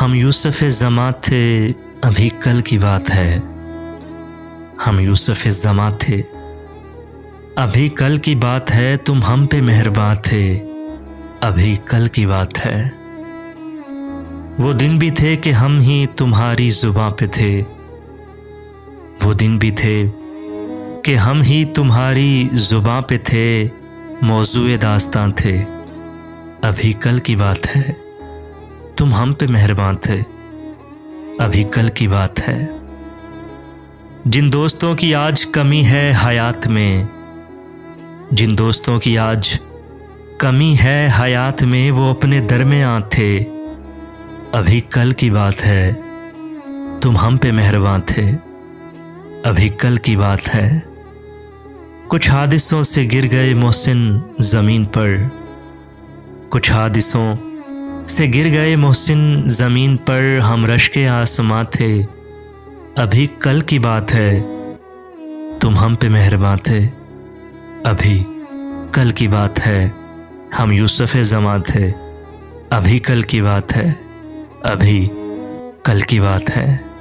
हम यूसुफ़ ज़मां थे, अभी कल की बात है। हम यूसुफ़ ज़मां थे, अभी कल की बात है। तुम हम पे मेहरबान थे, अभी कल की बात है। वो दिन भी थे कि हम ही तुम्हारी ज़ुबां पे थे। वो दिन भी थे कि हम ही तुम्हारी ज़ुबां पे थे। मौज़ूए दास्तां थे, अभी कल की बात है। तुम हम पे मेहरबान थे, अभी कल की बात है। जिन दोस्तों की आज कमी है हयात में, जिन दोस्तों की आज कमी है हयात में, वो अपने दरमियां थे, अभी कल की बात है। तुम हम पे मेहरबान थे, अभी कल की बात है। कुछ हादिसों से गिर गए मोहसिन ज़मीन पर, कुछ हादिसों से गिर गए मोहसिन ज़मीन पर। हम रश्के आसमां थे, अभी कल की बात है। तुम हम पे मेहरबान थे, अभी कल की बात है। हम यूसुफ़ ज़मां थे, अभी कल की बात है, अभी कल की बात है।